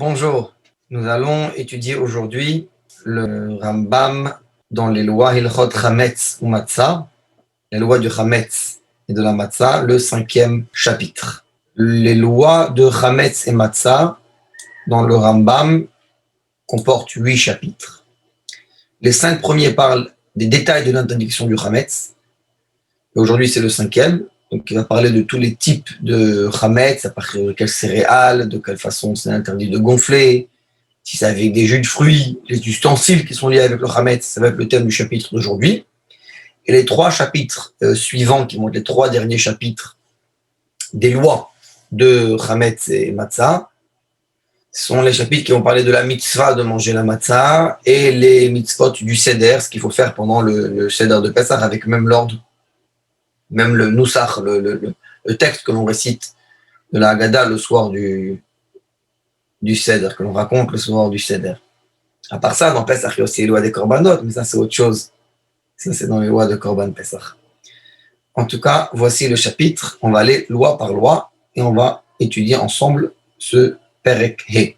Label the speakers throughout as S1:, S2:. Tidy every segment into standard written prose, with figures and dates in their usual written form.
S1: Bonjour, nous allons étudier aujourd'hui le Rambam dans les lois Hilchot Chametz ou Matzah, les lois du Chametz et de la Matzah, le 5e chapitre. Les lois de Chametz et Matzah dans le Rambam comportent 8 chapitres. Les 5 premiers parlent des détails de l'interdiction du Chametz. Et aujourd'hui, c'est le 5e. Donc, il va parler de tous les types de Chametz, à partir de quelles céréales, de quelle façon c'est interdit de gonfler, si c'est avec des jus de fruits, les ustensiles qui sont liés avec le Chametz, ça va être le thème du chapitre d'aujourd'hui. Et les 3 chapitres suivants, qui vont être les 3 derniers chapitres des lois de Chametz et Matzah, sont les chapitres qui vont parler de la mitzvah de manger la matzah et les mitzvot du seder, ce qu'il faut faire pendant le seder de Pessah, avec même l'ordre, même le nusach, le texte que l'on récite de la Haggadah le soir du seder, que l'on raconte le soir du seder. À part ça, dans Pessah, il y a aussi les lois des korbanot, mais ça c'est autre chose. Ça c'est dans les lois de Korban Pessah. En tout cas, voici le chapitre. On va aller loi par loi et on va étudier ensemble ce Perek He.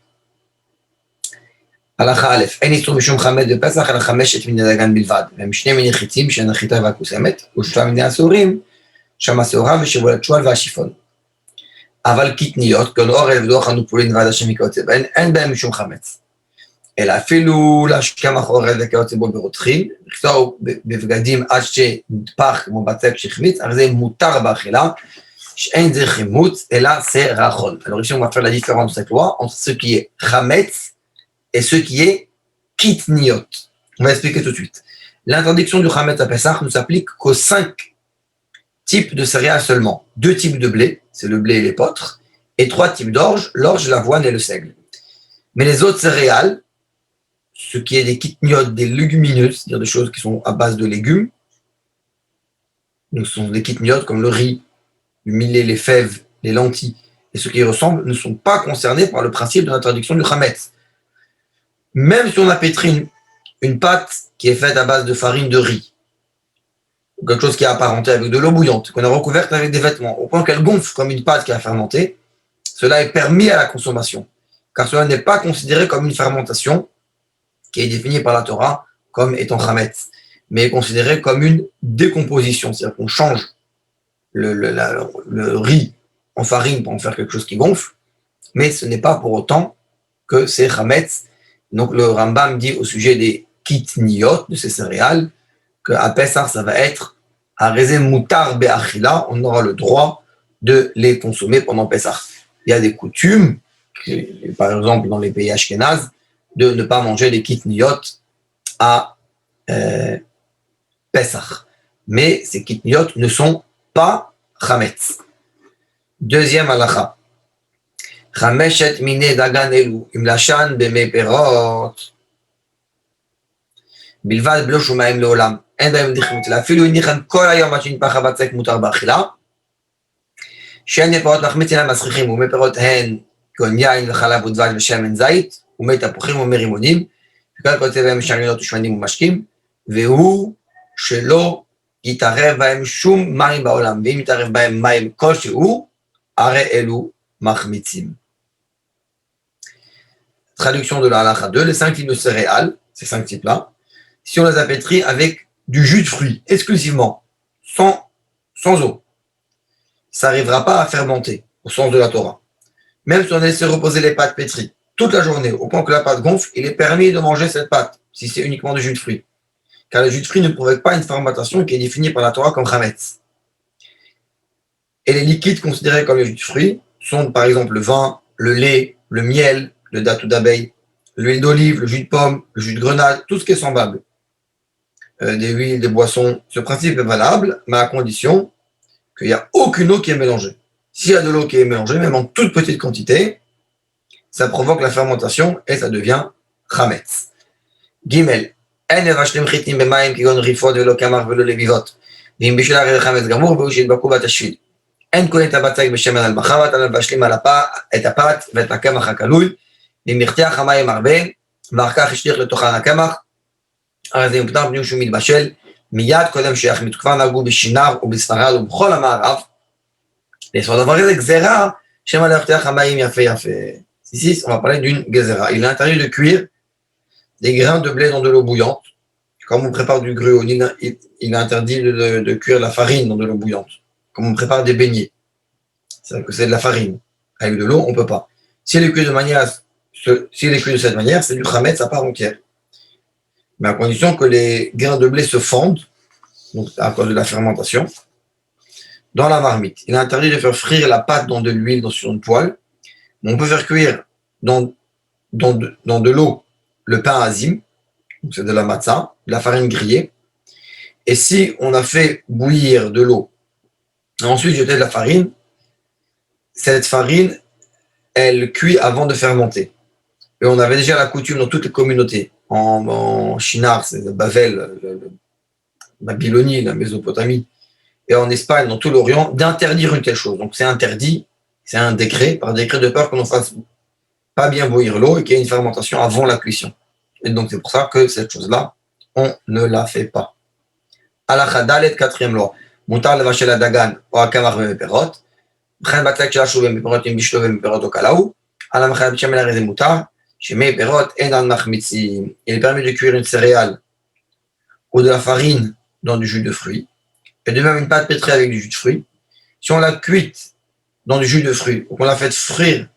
S1: הלכה א', אין איסור משום חמץ בפסח אלא 5 מיני דגן בלבד, והם 2 מיני חיצים שאין החיטה והכוסמת, ו3 מיני אסורים, שם השעורה ושיבול התשועל והשיפון. אבל קטניות, כגון אורז ודוח הנופולין ועד השם וכיוצא בהן, אין בהם משום חמץ. אלא אפילו להשכם אורז וכיוצא בו ברותחים, לכתוב בבגדים עד שנדפח כמו בצק שהחמיץ, הרי זה מותר באכילה, שאין זה חימוץ, אלא c'est rachon. Alors ici, on va faire la différence de cette loi entre ce qui est chametz et ce qui est kitniot. On va expliquer tout de suite. L'interdiction du chametz à Pessah ne s'applique qu'aux 5 types de céréales seulement. 2 types de blé, c'est le blé et l'épeautre, et 3 types d'orge, l'orge, l'avoine et le seigle. Mais les autres céréales, ce qui est des kitniot, des légumineuses, c'est-à-dire des choses qui sont à base de légumes, donc ce sont des kitniot comme le riz, le millet, les fèves, les lentilles, et ce qui y ressemble, ne sont pas concernés par le principe de l'interdiction du chametz. Même si on a pétri une pâte qui est faite à base de farine de riz, ou quelque chose qui est apparenté avec de l'eau bouillante, qu'on a recouverte avec des vêtements, au point qu'elle gonfle comme une pâte qui a fermenté, cela est permis à la consommation, car cela n'est pas considéré comme une fermentation qui est définie par la Torah comme étant chametz, mais est considéré comme une décomposition, c'est-à-dire qu'on change le riz en farine pour en faire quelque chose qui gonfle, mais ce n'est pas pour autant que c'est chametz. Donc le Rambam dit au sujet des kitniot, de ces céréales, qu'à Pessah, ça va être arezé mutar be'achila, on aura le droit de les consommer pendant Pessah. Il y a des coutumes, par exemple dans les pays ashkénazes, de ne pas manger les kitniot à Pessah. Mais ces kitniot ne sont pas chametz. Deuxième halakha. חמשת מיני דגן אלו, עם לשן במי פירות, בלבד בלא שום מים לעולם, אין בהם דחימות, אלא אפילו הניחן כל היום עד שנטפח הבצק מותר באכילה, שאין מפירות מחמיץ אינם מסכיחים, ומי פירות הן כגון יין וחלב ודבש ושמן זית, ומי תפוחים ומי רימונים, וכל כיוצא בהם משעניות ושמנים ומשקים, והוא שלא יתערב בהם שום מים בעולם, ואם יתערב בהם מים כלשהו, הרי אלו מחמיצים. Traduction de la halakha 2, les 5 types de céréales, ces 5 types-là, si on les a pétris avec du jus de fruits, exclusivement, sans eau, ça n'arrivera pas à fermenter, au sens de la Torah. Même si on a laissé reposer les pâtes pétries toute la journée, au point que la pâte gonfle, il est permis de manger cette pâte, si c'est uniquement du jus de fruits. Car le jus de fruits ne provoque pas une fermentation qui est définie par la Torah comme chametz. Et les liquides considérés comme le jus de fruits sont par exemple le vin, le lait, le miel, le datou d'abeille, l'huile d'olive, le jus de pomme, le jus de grenade, tout ce qui est semblable. Des huiles, des boissons, ce principe est valable, mais à condition qu'il n'y a aucune eau qui est mélangée. S'il y a de l'eau qui est mélangée, même en toute petite quantité, ça provoque la fermentation et ça devient chametz. Gimel. En מבשלים חיטים במים כגון ריפות ולא קמח ולא לביבות. ואם בשביל הרי חמץ גמור והוא שידבקו בתשפיל. אין קונים את הבצק בשמן על מחבת, אלא מבשלים את הפת ואת הקמח הכלול, ואם ירתיח המים הרבה, ואחר כך ישליך לתוכן הקמח, הרי זה מפתח פנים שהוא מתבשל, מיד קודם שיחמיץ. כבר נהגו בשינר ובספרד ובכל המערב, לעשות דבר הזה גזירה, שמא להרתיח המים יפה יפה. Ici, on va parler d'une gezerah. Il est interdit de cuire des grains de blé dans de l'eau bouillante. Comme on prépare du gruau, il est interdit de cuire la farine dans de l'eau bouillante. Comme on prépare des beignets. C'est-à-dire que c'est de la farine. Avec de l'eau, on ne peut pas. S'il est cuit de cette manière, c'est du chametz à part entière. Mais à condition que les grains de blé se fondent, donc à cause de la fermentation, dans la marmite. Il est interdit de faire frire la pâte dans de l'huile sur une poêle. Mais on peut faire cuire dans de l'eau le pain azim, donc c'est de la matzah, de la farine grillée. Et si on a fait bouillir de l'eau, ensuite jeter de la farine, cette farine, elle cuit avant de fermenter. Et on avait déjà la coutume dans toutes les communautés, en Shinar, c'est Bavel, Babylonie, la Mésopotamie, et en Espagne, dans tout l'Orient, d'interdire une telle chose. Donc c'est interdit, c'est un décret, par décret de peur qu'on ne fasse pas bien bouillir l'eau et qu'il y ait une fermentation avant la cuisson. Et donc c'est pour ça que cette chose-là, on ne la fait pas. Halakha Dalet, quatrième loi. Mutar levashel dagan ou akamar beperot. Bchen batlek shel hashuv beperot im bishlo beperot o kalaou. Ala mechal b'shem el arezeh mutar. Shemei perot enan machmitzim. Il est permis de cuire une céréale ou de la farine dans du jus de fruits. Et de même une pâte pétrée avec du jus de fruits. Si on l'a cuite dans du jus de fruits ou qu'on l'a fait frire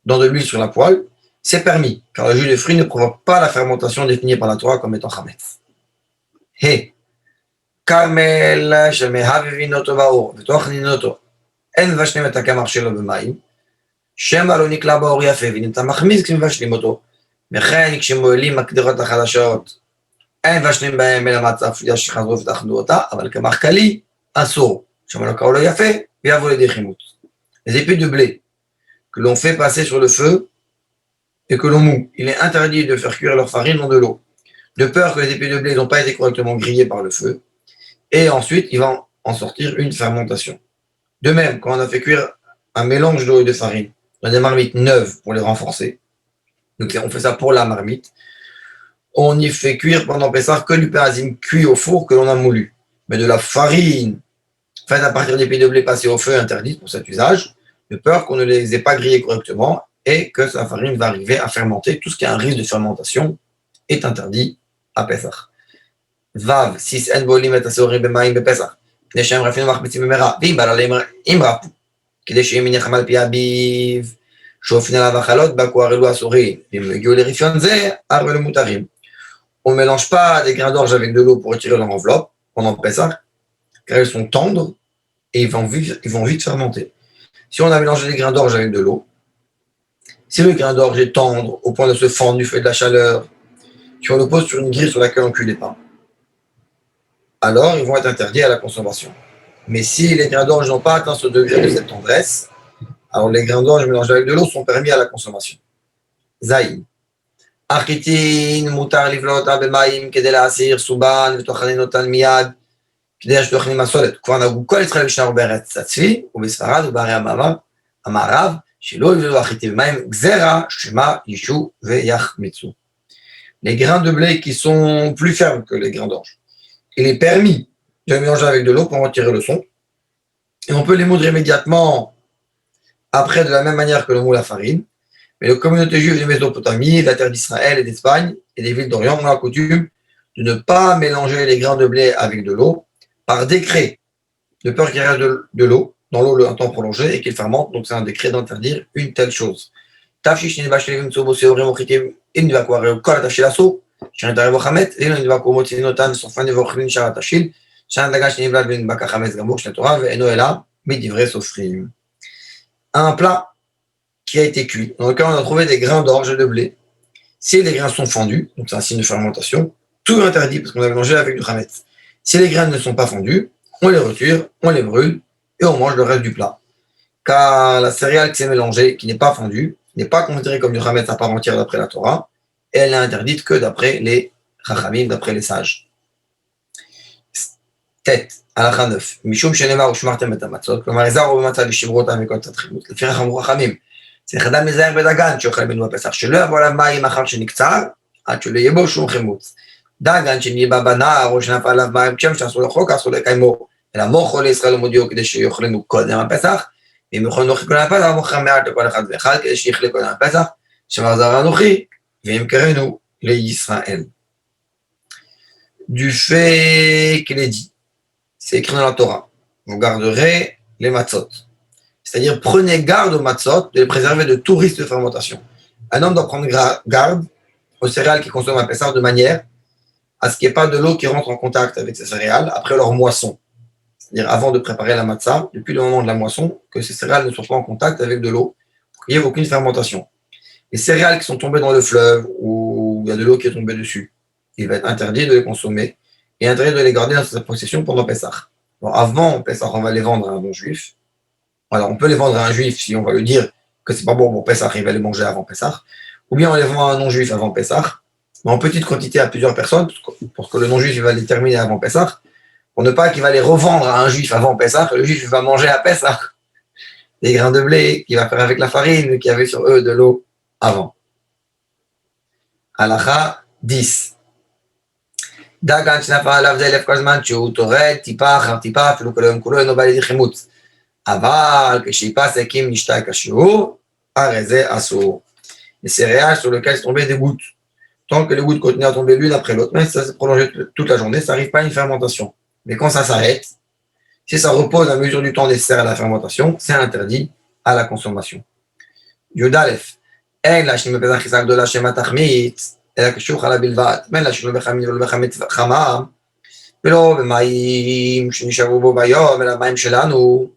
S1: dans de l'huile sur la poêle, c'est permis, car le jus de fruits ne provoque pas la fermentation définie par la Torah comme étant chametz. Hey, Carmel, shemehav vinoto baor, v'toch ninoto, en vashnem et hakamar shelo b'mayim, shema lo nikla baor yafe, v'nimta machmiz k'mvashnim oto, וכן כשמועלים הקדרות החדשות, אין מבשלים בהם אלא מצה אפויה שחזרו ותאכלו אותה, אבל קמח קלי אסור, שמא לא קראו לו יפה, ויבוא לידי חימוץ. Les épis de blé que l'on fait passer sur le feu et que l'on moue, il est interdit de faire cuire leur farine dans de l'eau, de peur que les épis de blé n'ont pas été correctement grillés par le feu, et ensuite il va en sortir une fermentation. De même, quand on a fait cuire un mélange d'eau et de farine dans des marmites neuves pour les renforcer, donc on fait ça pour la marmite, on y fait cuire pendant Pessah que du pain azim cuit au four que l'on a moulu. Mais de la farine faite à partir d'épis de blé passée au feu est interdite pour cet usage, de peur qu'on ne les ait pas grillés correctement et que sa farine va arriver à fermenter. Tout ce qui a un risque de fermentation est interdit à Pessah. Vav, 6 en bolim et aseorim b'mayim b'Pessah. כדי שהם רפינו מחמיצים במהרה, ואם בא עליהם אם רפו, כדי שאם ינחם על פי אביו, שאופן עליו החלות, באקו הרלו אסורים, ואם הגיעו לרפיון זה, הרלו מותרים. On ne mélange pas des grains d'orge avec de l'eau pour retirer leur enveloppe pendant le Pessah, car ils sont tendres et ils vont vite fermenter. Si on a mélangé des grains d'orge avec de l'eau, si le grain d'orge est tendre au point de se fendre du fait de la chaleur, si on le pose sur une grille sur laquelle on cuit les pains, alors ils vont être interdits à la consommation. Mais si les grains d'orge n'ont pas atteint ce degré de cette tendresse, alors les grains d'orge mélangés avec de l'eau sont permis à la consommation. Zaïn. אחיתין מותר לבלוע אותה במים כדי להסיר סובן וטוחנין אותן מיד כדי שטוחנים מסולת. כבר נהגו כל ישראל בשנה ובארץ הצבי ובספרד ובערי המערב שלא יבלעו אחיתין במים גזרה שמה ישו ויחמיצו. Les grains de blé qui sont plus fermes que les grains d'orge, il est permis de les mélanger avec de l'eau pour en tirer le son et on peut les moudre immédiatement après de la même manière que l'on moule la farine. Mais les communautés juives de Mésopotamie, de la terre d'Israël et d'Espagne et des villes d'Orient ont la coutume de ne pas mélanger les grains de blé avec de l'eau par décret, de peur qu'il reste de l'eau dans l'eau un temps prolongé et qu'il fermente. Donc c'est un décret d'interdire une telle chose. Un plat qui a été cuit, dans lequel on a trouvé des grains d'orge de blé. Si les grains sont fondus, donc c'est un signe de fermentation, tout est interdit parce qu'on a mélangé avec du chametz. Si les grains ne sont pas fondus, on les retire, on les brûle et on mange le reste du plat. Car la céréale qui s'est mélangée, qui n'est pas fondue, n'est pas considérée comme du chametz à part entière d'après la Torah, et elle n'est interdite que d'après les chachamim, d'après les sages. Tête, halakha 9. Mishum shenema ushmartem et hamatzot, כלומר הזר ובמצה לשמרו אותם מכל תתחילות. לפיכך אמרו חכמים, צריך אדם להיזהר בדגן שאוכל ממנו הפסח, שלא יבוא עליו מים אחר שנקצר, עד שלא יהיה בו שום חימוץ. דגן שנהיה בנהר או שנפל עליו מים כשם שאסור לאכול, אסור לקיימו, אלא מוכו לישראל ומודיעו כדי שיאכלנו קודם הפסח, ואם יכול נוכי קודם הפסח, מוכר מעט לכל אחד ואחד, כדי שיחלה קודם הפסח, שמר זרע אנוכי, ואם קראנו לישראל. Du fait qu'il est dit, c'est écrit dans la Torah, vous garderez les matzot. C'est-à-dire, prenez garde aux matzot de les préserver de tout risque de fermentation. Un homme doit prendre garde aux céréales qu'il consomme à Pessah de manière à ce qu'il n'y ait pas de l'eau qui rentre en contact avec ces céréales après leur moisson. C'est-à-dire, avant de préparer la matzah, depuis le moment de la moisson, que ces céréales ne soient pas en contact avec de l'eau, pour qu'il n'y ait aucune fermentation. Les céréales qui sont tombées dans le fleuve ou il y a de l'eau qui est tombée dessus, il va être interdit de les consommer et interdit de les garder dans sa possession pendant Pessah. Bon, avant Pessah, on va les vendre à un bon juif. Alors, on peut les vendre à un juif si on va lui dire que c'est pas bon pour Pessah, il va les manger avant Pessah. Ou bien on les vend à un non-juif avant Pessah, mais en petite quantité à plusieurs personnes, pour que le non-juif va les terminer avant Pessah, pour ne pas qu'il va les revendre à un juif avant Pessah, le juif va manger à Pessah des grains de blé qu'il va faire avec la farine, qui avait sur eux de l'eau avant. Halakha 10. דגן שנפל עליו זה אלף כל זמן שהוא טורד טיפה אחר טיפה, אפילו כל היום כולו אינו בא לידי חימוץ. אבל כשיפסק אם נשתה כשיעור, הרי זה אסור. Les céréales sur lesquelles tombaient des gouttes. Tant que les gouttes continuent à tomber l'une après l'autre, même si ça s'est prolongé toute la journée, ça n'arrive pas à une fermentation. Mais quand ça s'arrête, si ça repose à mesure du temps nécessaire à la fermentation, c'est interdit à la consommation. Yudalef, אין להשלים בפסח חיסה גדולה שמא תחמיץ, אלא כשהוא חלה בלבד, בין להשלים לא בחמין ולא בחמץ חמה, ולא במים שנשארו בו ביום, אלא מים שלנו,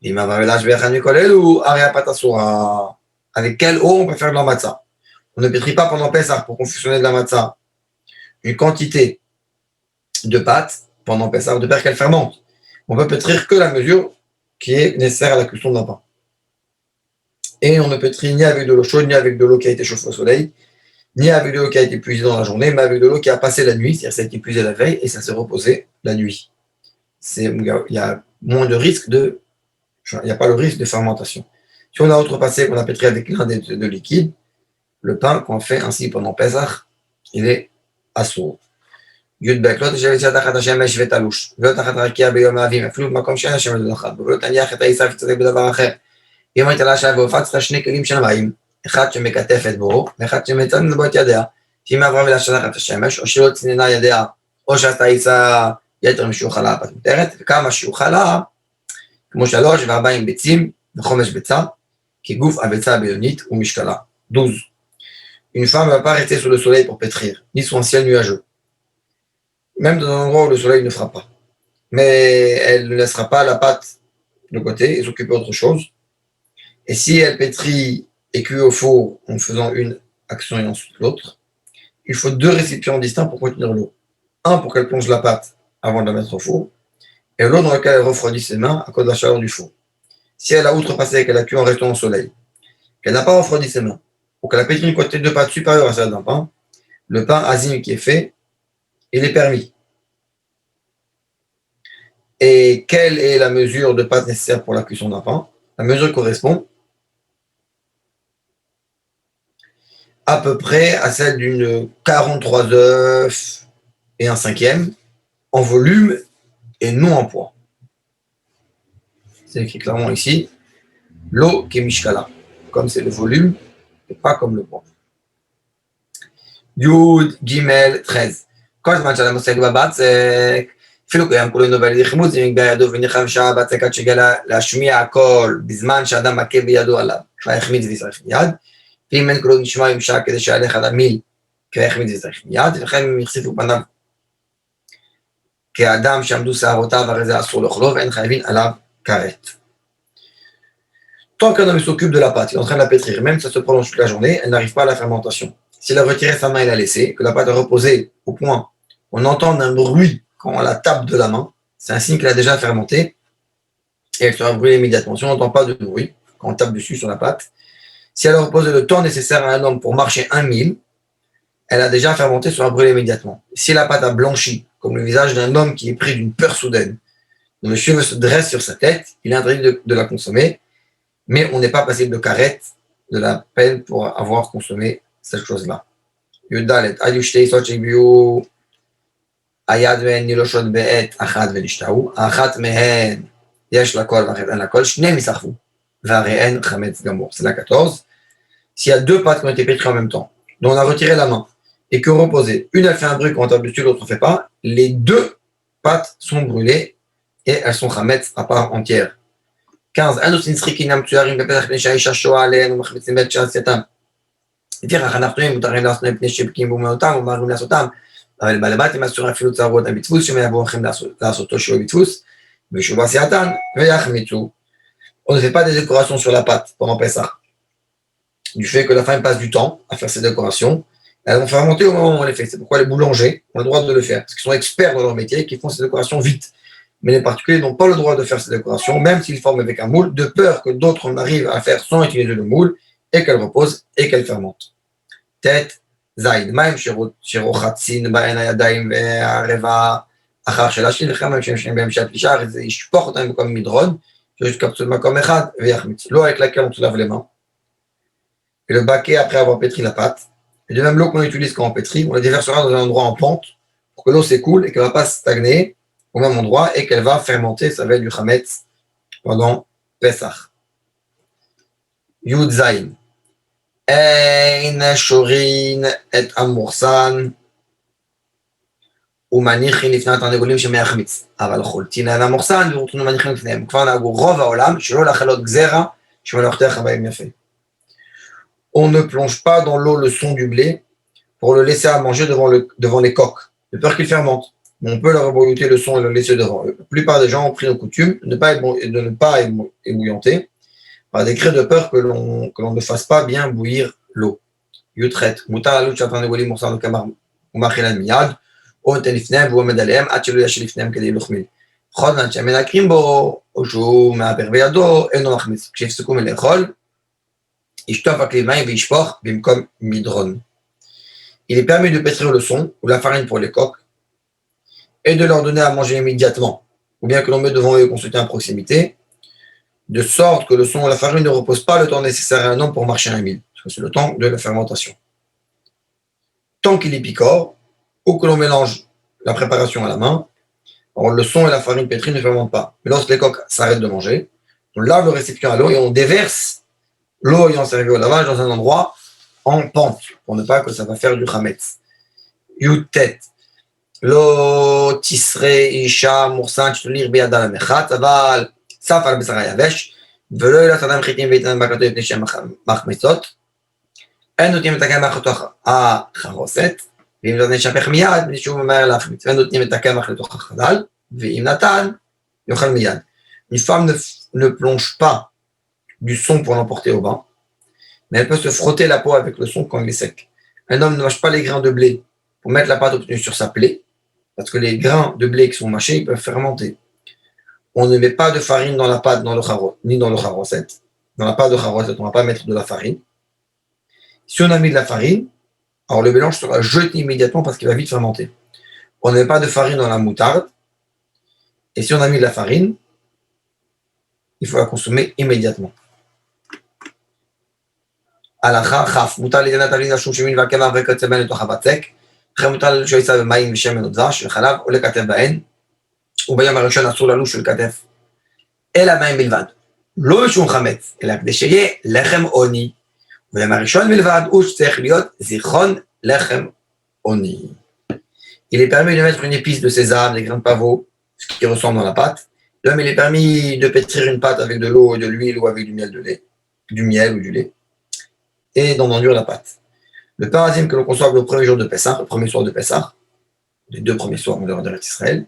S1: ואם עבר ולהשביח מכל אלו, הרי הפת אסורה. Avec quelle eau on peut faire de la matzah? On ne pétrit pas pendant Pessah pour confectionner de la matzah une quantité de pâte pendant Pessah, de peur qu'elle fermente. On peut pétrir que la mesure qui est nécessaire à la cuisson d'un pain. Et on ne pétrit ni avec de l'eau chaude, ni avec de l'eau qui a été chauffée au soleil, ni avec de l'eau qui a été puisée dans la journée, mais avec de l'eau qui a passé la nuit, c'est-à-dire celle qui est puisée la veille et ça s'est reposé la nuit. Il y a moins de risque il n'y a pas le risque de fermentation. Si on a outrepassé, qu'on a pétri avec l'un des deux liquides, le pain qu'on fait ainsi pendant Pessah, il est assourd. י"ב לא תשב יציאת תחת השמש ותלוש, ולא תחת רקיע ביום האביב, אפילו במקום שאין השמש לדחת בו, ולא תניח את העיסה ותצטדק בדבר אחר. אם היית לה שעה והופצת שני כלים של מים, אחד שמקטפת בו, ואחד שמצנן בו את ידיה, שאם עברה ולהשתה תחת השמש, או שלא צננה ידיה, או שעשתה עיסה יתר משוחלה הפת מותרת, וכמה שוחלה, כמו 3 ו40 ביצים וחומש ביצה, כגוף הביצה הבינונית ומשקלה. 12. Une femme ne va pas rester sous le soleil pour pétrir, ni sous un ciel nuageux. Même dans un endroit où le soleil ne frappe pas. Mais elle ne laissera pas la pâte de côté et s'occuper d'autre chose. Et si elle pétrit et cuit au four en faisant une action et ensuite l'autre, il faut 2 récipients distincts pour contenir l'eau. Un pour qu'elle plonge la pâte avant de la mettre au four, et l'autre dans lequel elle refroidit ses mains à cause de la chaleur du four. Si elle a outrepassé et qu'elle a cuit en restant au soleil, qu'elle n'a pas refroidi ses mains, ou qu'elle a pétri une quantité de pâte supérieure à celle d'un pain, le pain azim qui est fait, il est permis. Et quelle est la mesure de pâte nécessaire pour la cuisson d'un pain? La mesure correspond à peu près à celle d'une 43 œufs et un cinquième en volume et non en poids. C'est écrit clairement ici, l'eau qui est mishkala, comme c'est le volume et pas comme le poids. Yud, Gimel, 13. כל זמן שאדם עוסק בבצק, אפילו קיים כולו אינו בא לידי חימוץ, אם יגביה ידו ונלחם שעה בצק עד שגלה להשמיע הכל בזמן שאדם מכה בידו עליו, כבר יחמיץ וישרף מיד, ואם אין כולו נשמע עם שעה כדי שיהלך על המיל, כבר יחמיץ וישרף מיד, ולכן אם יחשיפו פניו כאדם שעמדו שערותיו, הרי זה אסור לאכלו, ואין חייבים עליו כרת. Tant qu'un homme s'occupe de la pâte, il est en train de la pétrir, même si ça se prolonge toute la journée, elle n'arrive pas à la fermentation. S'il a retiré sa main et l'a laissée, que la pâte a reposé au point, on entend un bruit quand on la tape de la main, c'est un signe qu'elle a déjà fermenté, et elle sera brûlée immédiatement. Si on n'entend pas de bruit, quand on tape dessus sur la pâte, si elle a reposé le temps nécessaire à un homme pour marcher 1 mille, elle a déjà fermenté, sera brûlée immédiatement. Si la pâte a blanchi, comme le visage d'un homme qui est pris d'une peur soudaine, dont les cheveux se dressent sur sa tête, il est interdit de la consommer, mais on n'est pas passible de carette, de la peine pour avoir consommé cette chose-là. Yudalet, Ayushtei Sochibiu, Ayad Mehen Niloshot Be'et, Achat Venishtaou, Achat Mehen, Yesh Lakol, Achet An Lakol, Shneim Yisarfou. Vare'en chametz gamour. C'est la 14. S'il y a deux pâtes qui ont été pétries en même temps, dont on a retiré la main, et que reposées, une elle fait un bruit quand on tape dessus, l'autre ne fait pas, les deux pâtes sont brûlées et elles sont chametz à part entière. 15. לפיכך אנחנו מותרים לעשות מפני שבקים באומנותם ומרים לעשותם, אבל בעל הבית הם אסורים אפילו צערות הבדפוס שמייבאו לכם לעשותו שלא בדפוס, ושוב עשייתן ויחמיצו. On ne fait pas des décorations sur la pâte pendant Pessah. Du fait que la femme passe du temps à faire ces décorations, elles vont fermenter au moment où on les fait. C'est pourquoi les boulangers ont le droit de le faire, parce qu'ils sont experts dans leur métier et qu'ils font ces décorations vite. Mais les particuliers n'ont pas le droit de faire ces décorations, même s'ils forment avec un moule, de peur que d'autres n'arrivent à faire sans utiliser le moule et qu'elles reposent et qu'elles fermentent. Tête, zaïd, même שרוחצין בהן הידיים והרבע אחר של השין, וכמה שהם בהם שהפלישה, זה ישפוך אותם במקום מדרון, שיש קפצות במקום אחד ויחמיץ. L'eau avec laquelle on se lave les mains. Et le baquet après avoir pétri la pâte. Et de même l'eau qu'on utilise quand on pétrit, on la déversera dans un endroit en pente pour que l'eau s'écoule et qu'elle ne va pas stagner au même endroit et qu'elle va fermenter, ça va être du chametz pendant Pesach. Yud Zayin. אין שוrin את המורסן ומניחים לפני התרנגולים שמייחמיץ, אבל חולטין על המורסן ורותנו מניחים לפניהם. כבר נהגו רוב העולם שלא לחלות גזרה שמלאכתך בהם יפה. On ne plonge pas dans l'eau le son du blé pour le laisser à manger devant les coqs, de peur qu'il fermente. Mais on peut leur ébouillanter le son et le laisser devant eux. La plupart des gens ont pris nos coutumes de ne pas ébouillanter par décret de peur que l'on ne fasse pas bien bouillir l'eau. Yutret, mutar alut shatanegoli morsar de kamar umachilan miyad, ou tenifnem ou medalem, atchelu yashlifnem kedi luchmil. Chodlan shamenakrim bo, ou maaper beyado, eno machmitz. Kshifsukum elechol, ishtof aklimaim veishpoch bimkom midron. Il est permis de pétrir le son ou la farine pour les coqs et de leur donner à manger immédiatement, ou bien que l'on met devant eux et consulter à proximité, de sorte que le son ou la farine ne repose pas le temps nécessaire à un homme pour marcher un mille, parce que c'est le temps de la fermentation. Tant qu'il est picore, ou que l'on mélange la préparation à la main, alors le son et la farine pétrie ne fermentent pas. Mais lorsque les coqs s'arrêtent de manger, on lave le récipient à l'eau et on déverse l'eau ayant servi au lavage dans un endroit en pente, pour ne pas que ça va faire du chametz. Yutet. Lo tisre isha mursan tulir biada la mechat, aval סף על בשר היבש, ולא ילך אדם חיטים ויתנן בקרתו לפני שהם מחמצות, אין נותנים את הקמח לתוך החרוסת, ואם לא נשפך מיד, מישהו ממהר להחמיץ, ואין נותנים את הקמח לתוך החלל, ואם נתן, יאכל מיד. Une femme ne plonge pas du son pour l'emporter au bain, mais elle peut se frotter la peau avec le son quand il est sec. Un homme ne mâche pas les grains de blé pour mettre la pâte obtenue sur sa plaie, parce que les grains de blé qui sont mâchés, ils peuvent fermenter. On ne met pas de farine dans la pâte ni dans le charoset. Dans la pâte de charoset, on ne va pas mettre de la farine. Si on a mis de la farine, alors le mélange sera jeté immédiatement parce qu'il va vite fermenter. On ne met pas de farine dans la moutarde. Et si on a mis de la farine, il faut la consommer immédiatement. הלכה כ' מותר ליתן תבלין השום שמן והקמח וקצב בהן לתוך הבצק, וכן מותר לשויסה במים ושמן ודבש וחלב או לקטב בהן, וביום הראשון אסור ללוש של כתף, אלא מים בלבד. לא משום חמץ, אלא כדי שיהיה לחם עוני. וביום הראשון בלבד הוא שצריך להיות זיכרון לחם עוני. Il est permis de mettre une épice de sésame, des grains de pavot, ce qui ressemble dans la pâte. De même, il est permis de pétrir une pâte avec de l'eau et de l'huile ou avec du miel ou du lait, et d'en enduire la pâte. Le pain azim que l'on conçoit le premier jour de Pessah, le premier soir de Pessah, les deux premiers soirs en dehors d'Israël,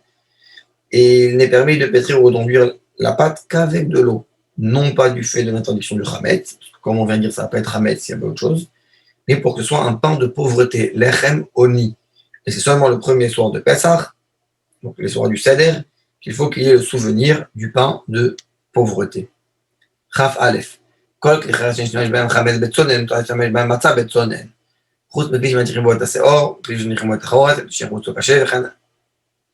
S1: et il n'est permis de pétrir ou d'enduire la pâte qu'avec de l'eau, non pas du fait de l'interdiction du chametz, comme on vient de dire, ça va pas être chametz s'il y avait autre chose, mais pour que ce soit un pain de pauvreté, lechem oni. Et c'est seulement le premier soir de Pessah, donc les soirs du Seder, qu'il faut qu'il y ait le souvenir du pain de pauvreté. Chaf Aleph. כל כלי חרס שנשתמש בהם חמץ בצונן, מותר להשתמש בהם מצה בצונן. חוץ מכלי שמניחים בו את השאור, כלי שמניחים בו את החורס, שיחוצו קשה, וכן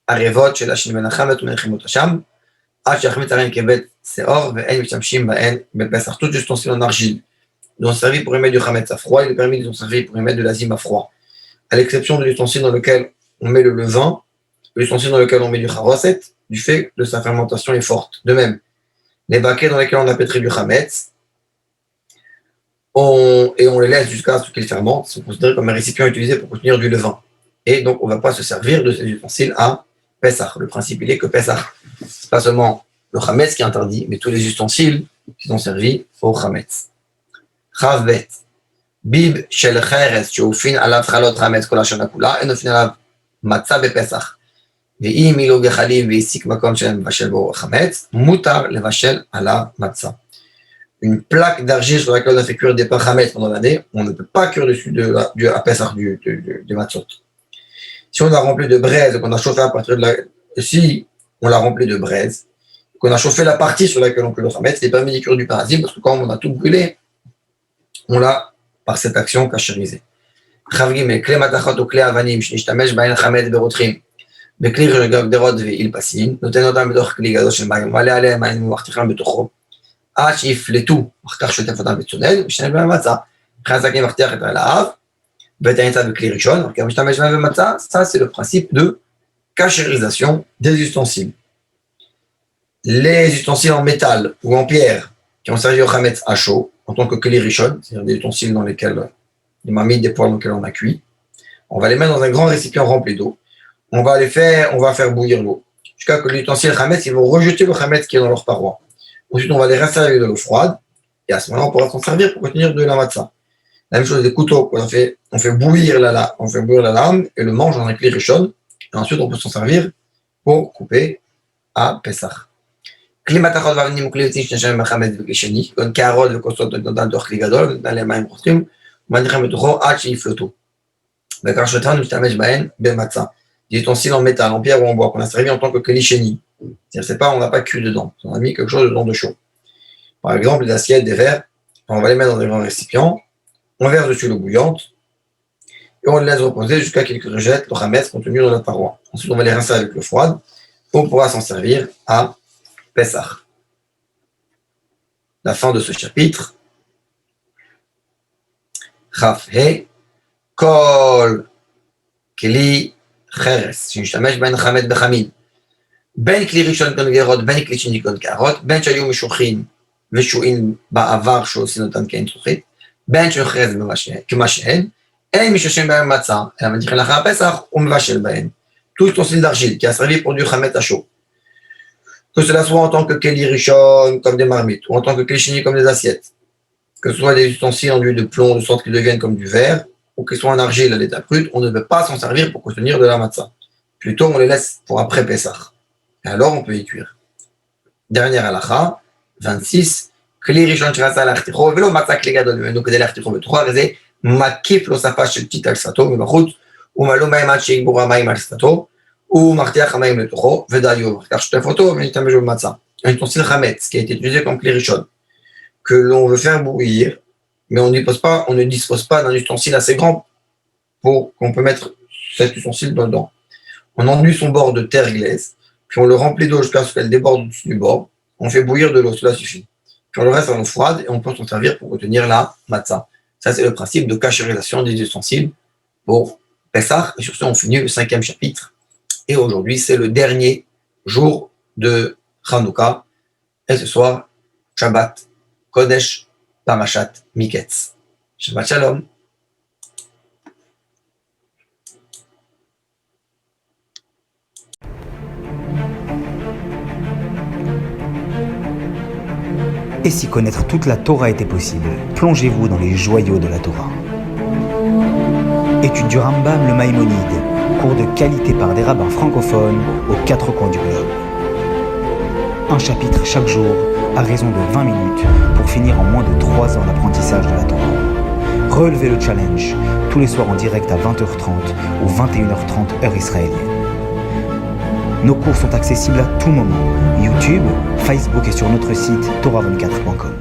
S1: ערבות של השין בין החמץ ומניחים אותו שם, עד שיחמיץ הריין כבית שאור, ואין משתמשים בהן בפסח. Tout ustensile en argile, dont servi pour émettre du chametz à froid, il est permis de servir pour émettre de l'azim à froid. À l'exception de l'ustensile dans lequel on met le levain, l'ustensile dans lequel on met du charoset, du fait que sa fermentation est forte. De même, les baquets dans lesquels on a pétri du chametz, et on les laisse jusqu'à ce qu'ils fermentent, sont considérés comme un récipient utilisé pour contenir du levain. Et donc, on ne va pas se servir de ces ustensiles à Pessah. Le principe, il est que Pessah, ce n'est pas seulement le Chametz qui est interdit, mais tous les ustensiles qui sont servis au Chametz. Chav bet. Bib shel cheres sheufin alav chalot Chametz kol hashana kula, en ofin alav matzah בפסח. ואם אילו גחלים והסיק מקום שלהם לבשל בו חמץ, מותר לבשל עליו מצה. Une plaque d'argile sur laquelle on a fait cuire des pains chametz pendant l'année, on ne peut pas cuire dessus à Pessah du matzot. Si on a rempli de braise, qu'on a chauffé à partir de la... Si on l'a rempli de braise, qu'on a chauffé la partie sur laquelle on peut le chametz, c'est permis d'y cuire du parasite, parce que quand on a tout brûlé, on l'a, par cette action, cacherisé. Chavgim, kle matachot ou kle avanim, shnishtamesh bain chametz berotrim. בכלי גדרות ואילפסים, נותן אותם בתוך כלי גדול של מים, מעלה עליהם מים ומחתיכם בתוכו, עד שיפלטו, אחר כך שוטף אותם בצונן, משתמש בהם במצה. מבחינת זקנים מחתיך את הרעב, ואת הנמצא בכלי ראשון, וכך משתמש בהם במצה, ça c'est le principe de cachérisation des ustensiles. Les ustensiles en métal ou en pierre qui ont servi au chametz à chaud, en tant que kli rishon, c'est-à-dire des ustensiles dans lesquels, des marmites, des poêles dans lesquelles on a cuit, on va les mettre dans un grand récipient rempli d'eau. On va faire bouillir l'eau. Jusqu'à que l'ustensile chametz, ils vont rejeter le chametz qui est dans leur paroi. Ensuite, on va les rincer avec de l'eau froide. Et à ce moment-là, on pourra s'en servir pour contenir de la matzah. La même chose des couteaux. On fait bouillir la lame et le mange dans un kli rishon. Et ensuite, on peut s'en servir pour couper à Pessah. כלי מתכות ואבנים וכלי יוצאים שנשארים בחמץ וכלי שני, כגון קערות וכוסות נותן תוך כלי גדול, ונותן עליהם מים רותחים, ומניחים בתוכו עד שיפלטו. וכך שאותנו משתמש בהן במצה. Des ustensiles en métal, en pierre ou en bois, qu'on a servi en tant que kélichénie. C'est-à-dire, on n'a pas cuit dedans, on a mis quelque chose dedans de chaud. Par exemple, les assiettes, des verres, on va les mettre dans un grand récipient, on verse dessus l'eau bouillante, et on les laisse reposer jusqu'à qu'ils rejettent le chametz contenu dans la paroi. Ensuite, on va les rincer avec l'eau froide, on pourra s'en servir à Pessah. La fin de ce chapitre. Chaf he, kol keli חרס, שנשתמש בהן חמץ בחמין, בין כלי ראשון כגון גרות, בין כלי שני כגון קערות, בין שהיו משוחים ושועים בעבר שעושים אותם כאין זכוכית, בין שהיו חרס כמה שהן, אין משתמשים בהן מצה, אלא מניחים לאחר הפסח ומבשל בהן. Tout ustensile d'argile qui a servi pour du chametz à chaud. Que cela soit en tant que keli rishon comme des marmites, ou en tant que keli sheni comme des assiettes, que ce soit des ustensiles enduits de plomb de sorte qu'ils deviennent comme du verre, ou qu'ils soient en argile à l'état brut, on ne peut pas s'en servir pour contenir de la matzah. Plutôt, on les laisse pour après Pessah. Et alors, on peut y cuire. Dernière halakha, 26. כלי ראשון שרצה להחתיכו, ולא מצא כלי גדול ממנו כדי להחתיכו בתוכו, הרי זה מקיף לו שפה של פתית על שפתו מבחוץ, ומלא מים עד שיגבור המים על שפתו, ומחתיך המים לתוכו, ודיו, כך שטף אותו ונשתמש במצה. Un ustensile chametz qui a été utilisé comme kli rishon, que l'on veut faire bouillir, mais on ne dispose pas d'un ustensile assez grand pour qu'on peut mettre cet ustensile dedans. On enduit son bord de terre glaise, puis on le remplit d'eau jusqu'à ce qu'elle déborde au-dessus du bord. On fait bouillir de l'eau, cela suffit. Puis on le reste en eau froide et on peut s'en servir pour retenir la matzah. Ça, c'est le principe de cachérisation des ustensiles pour Pessah. Et sur ce, on finit le 5e chapitre. Et aujourd'hui, c'est le dernier jour de Hanouka. Et ce soir, Shabbat, Kodesh, Parashat Miketz. Shabbat Shalom.
S2: Et si connaître toute la Torah était possible, plongez-vous dans les joyaux de la Torah. Étude du Rambam, le Maïmonide, cours de qualité par des rabbins francophones aux 4 coins du globe. Un chapitre chaque jour, à raison de 20 minutes, pour finir en moins de 3 ans d'apprentissage de la Torah. Relevez le challenge, tous les soirs en direct à 20h30 ou 21h30 heure israélienne. Nos cours sont accessibles à tout moment, YouTube, Facebook et sur notre site torah24.com.